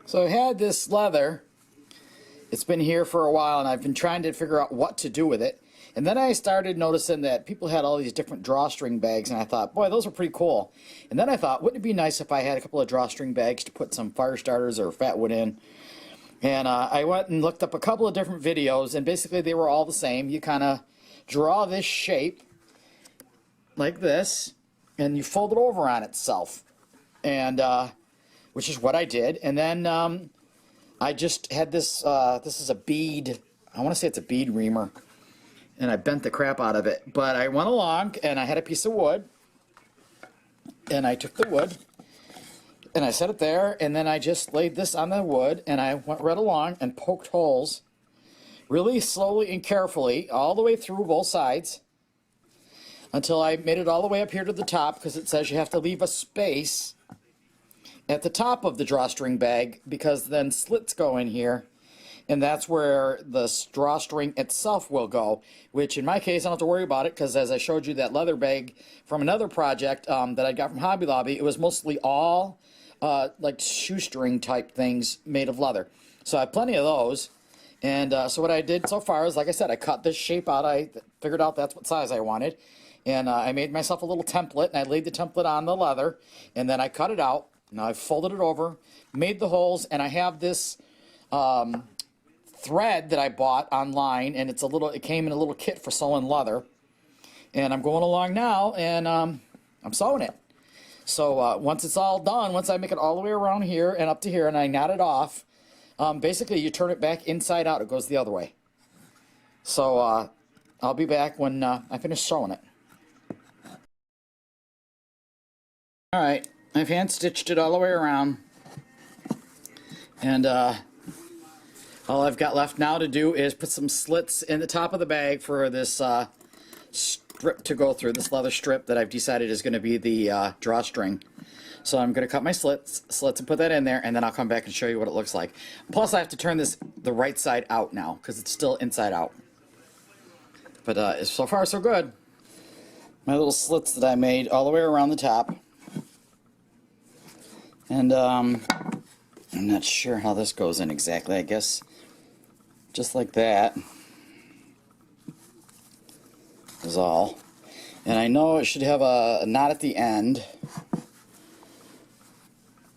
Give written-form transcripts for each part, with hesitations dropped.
So I had this leather. It's been here for a while, and I've been trying to figure out what to do with it. And then I started noticing that people had all these different drawstring bags, and I thought, boy, those are pretty cool. And then I thought, wouldn't it be nice if I had a couple of drawstring bags to put some fire starters or fatwood in? And I went and looked up a couple of different videos, and basically they were all the same. You kind of draw this shape like this, and you fold it over on itself, and which is what I did. And then I just had this, this is a bead, I want to say it's a bead reamer, and I bent the crap out of it. But I went along, and I had a piece of wood, and I took the wood, and I set it there, and then I just laid this on the wood, and I went right along and poked holes really slowly and carefully all the way through both sides until I made it all the way up here to the top, because it says you have to leave a space at the top of the drawstring bag, because then slits go in here, and that's where the drawstring itself will go, which in my case I don't have to worry about it, because as I showed you that leather bag from another project that I got from Hobby Lobby, it was mostly all like shoestring type things made of leather. So I have plenty of those. And so what I did so far is, like I said, I cut this shape out. I figured out that's what size I wanted, and I made myself a little template, and I laid the template on the leather, and then I cut it out. Now I've folded it over, made the holes, and I have this thread that I bought online, and it's a little, it came in a little kit for sewing leather, and I'm going along now, and I'm sewing it. So once it's all done, once I make it all the way around here and up to here, and I knot it off, basically you turn it back inside out. It goes the other way. So I'll be back when I finish sewing it. All right. I've hand stitched it all the way around, and all I've got left now to do is put some slits in the top of the bag for this strip to go through, this leather strip that I've decided is going to be the drawstring. So I'm going to cut my slits and put that in there, and then I'll come back and show you what it looks like. Plus I have to turn this the right side out now, because it's still inside out. But so far so good. My little slits that I made all the way around the top. And I'm not sure how this goes in exactly. I guess just like that is all. And I know it should have a knot at the end,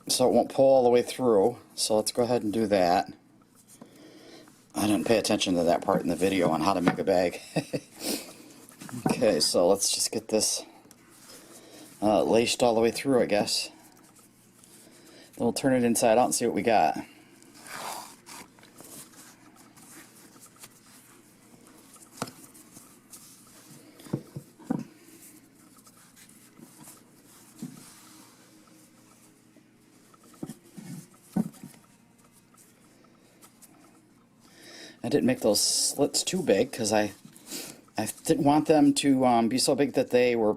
so it won't pull all the way through. So let's go ahead and do that. I didn't pay attention to that part in the video on how to make a bag. Okay, so let's just get this laced all the way through, I guess. Then we'll turn it inside out and see what we got. I didn't make those slits too big because I didn't want them to be so big that they were,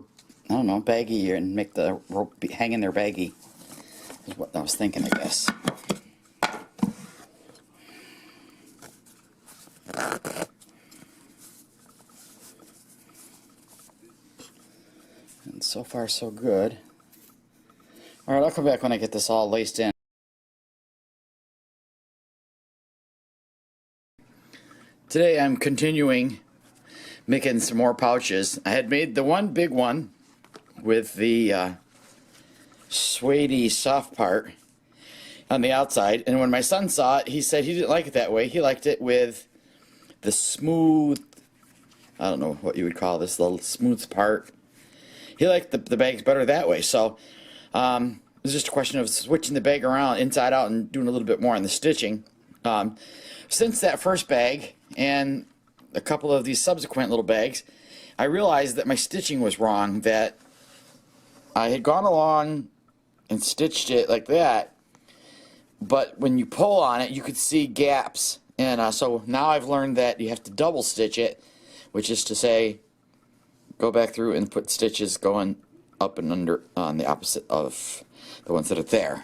I don't know, baggy, and make the rope hang in there baggy. Is what I was thinking, I guess. And so far so good. Alright, I'll come back when I get this all laced in. Today I'm continuing making some more pouches. I had made the one big one with the suede soft part on the outside, and when my son saw it, he said he didn't like it that way. He liked it with the smooth, I don't know what you would call this, little smooth part. He liked the bags better that way. So it was just a question of switching the bag around inside out and doing a little bit more on the stitching. Since that first bag and a couple of these subsequent little bags, I realized that my stitching was wrong, that I had gone along and stitched it like that, but when you pull on it you could see gaps, and so now I've learned that you have to double stitch it, which is to say go back through and put stitches going up and under on the opposite of the ones that are there.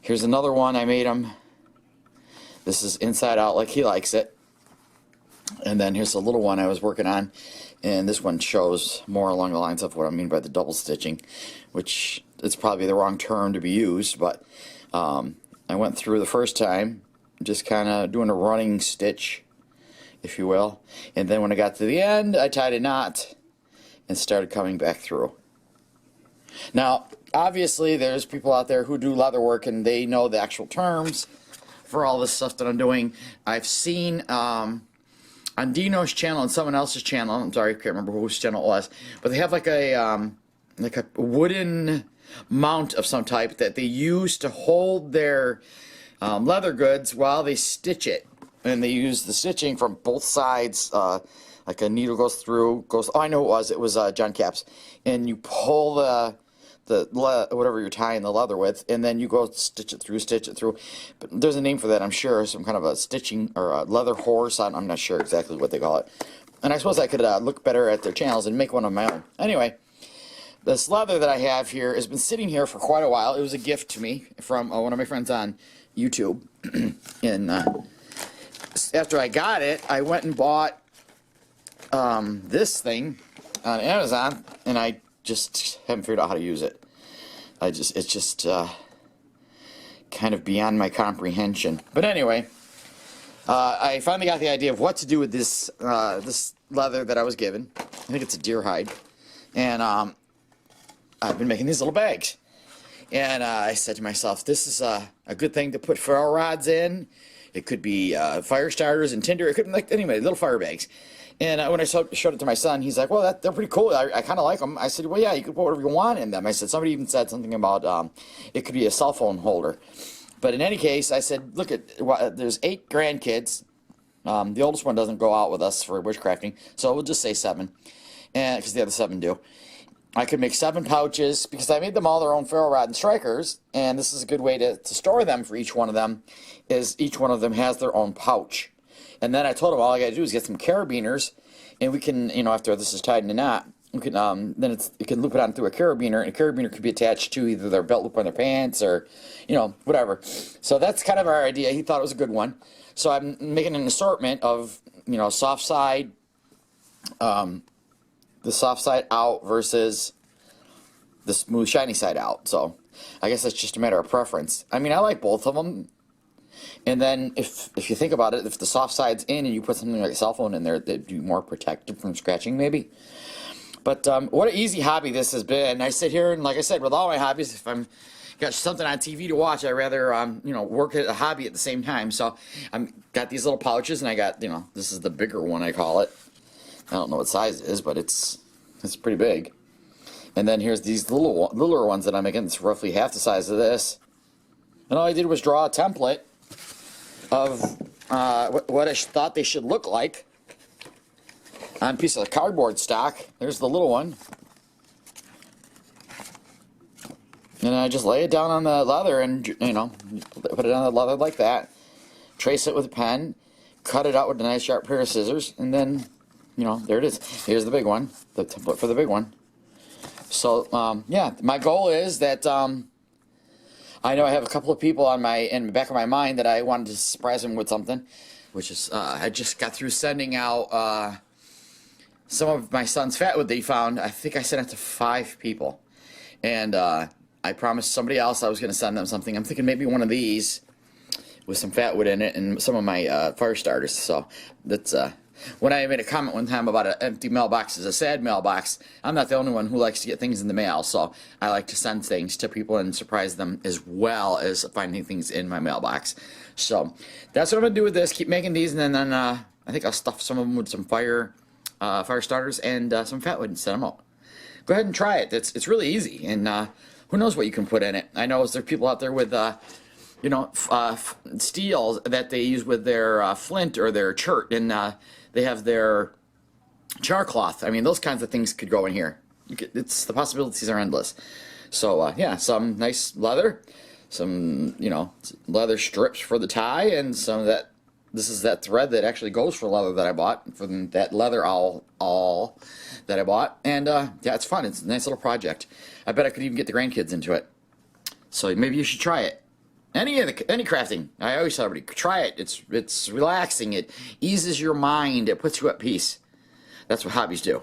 Here's another one I made him. This is inside out like he likes it. And then here's a little one I was working on, and this one shows more along the lines of what I mean by the double stitching, which it's probably the wrong term to be used, but I I went through the first time, just kind of doing a running stitch, if you will. And then when I got to the end, I tied a knot and started coming back through. Now, obviously, there's people out there who do leather work and they know the actual terms for all this stuff that I'm doing. I've seen on Dino's channel and someone else's channel, I'm sorry, I can't remember whose channel it was, but they have like a wooden mount of some type that they use to hold their leather goods while they stitch it. And they use the stitching from both sides, like a needle goes through, oh, I know it was John Cap's. And you pull whatever you're tying the leather with, and then you go stitch it through. But there's a name for that, I'm sure, some kind of a stitching or a leather horse. I'm not sure exactly what they call it. And I suppose I could look better at their channels and make one of my own. Anyway, this leather that I have here has been sitting here for quite a while. It was a gift to me from one of my friends on YouTube. And after I got it, I went and bought this thing on Amazon, and I just haven't figured out how to use it. It's just kind of beyond my comprehension. But anyway, I finally got the idea of what to do with this this leather that I was given. I think it's a deer hide, and I've been making these little bags. And I said to myself, this is a good thing to put ferro rods in. It could be fire starters and tinder. It could be like, anyway, little fire bags. And when I showed it to my son, he's like, well, they're pretty cool. I kind of like them. I said, well, yeah, you could put whatever you want in them. I said, somebody even said something about it could be a cell phone holder. But in any case, I said, look, there's 8 grandkids. The oldest one doesn't go out with us for bushcrafting, so we'll just say 7, and because the other 7 do. I could make 7 pouches because I made them all their own ferro rod and strikers, and this is a good way to store them for each one of them, is each one of them has their own pouch. And then I told them all I got to do is get some carabiners, and we can, after this is tied in a knot, we can then you can loop it on through a carabiner, and a carabiner could be attached to either their belt loop on their pants or, whatever. So that's kind of our idea. He thought it was a good one. So I'm making an assortment of, soft side, the soft side out versus the smooth, shiny side out. So I guess that's just a matter of preference. I mean, I like both of them. And then if you think about it, if the soft side's in and you put something like a cell phone in there, they'd be more protected from scratching maybe. But what an easy hobby this has been. I sit here and, like I said, with all my hobbies, if I'm got something on TV to watch, I'd rather work at a hobby at the same time. So I've got these little pouches, and I got, this is the bigger one, I call it. I don't know what size it is, but it's pretty big. And then here's these littler ones that I'm making. It's roughly half the size of this. And all I did was draw a template of what I thought they should look like on a piece of cardboard stock. There's the little one. And I just lay it down on the leather and, put it on the leather like that. Trace it with a pen. Cut it out with a nice sharp pair of scissors. And then, there it is. Here's the big one. The template for the big one. So, yeah, my goal is that I know I have a couple of people in the back of my mind that I wanted to surprise them with something, which is I just got through sending out some of my son's fatwood that he found. I think I sent it to 5 people, and I promised somebody else I was going to send them something. I'm thinking maybe one of these with some fatwood in it and some of my fire starters. So that's when I made a comment one time about an empty mailbox is a sad mailbox, I'm not the only one who likes to get things in the mail, so I like to send things to people and surprise them as well as finding things in my mailbox. So that's what I'm going to do with this, keep making these, and then I think I'll stuff some of them with some fire starters and some fatwood and send them out. Go ahead and try it. It's really easy, and who knows what you can put in it. I know there are people out there with steel that they use with their flint or their chert, and they have their char cloth. I mean, those kinds of things could go in here. The possibilities are endless. So yeah, some nice leather, some leather strips for the tie, and some of that. This is that thread that actually goes for leather that I bought, for that leather owl that I bought, and yeah, it's fun. It's a nice little project. I bet I could even get the grandkids into it. So maybe you should try it. Any crafting, I always tell everybody, try it. It's relaxing. It eases your mind. It puts you at peace. That's what hobbies do.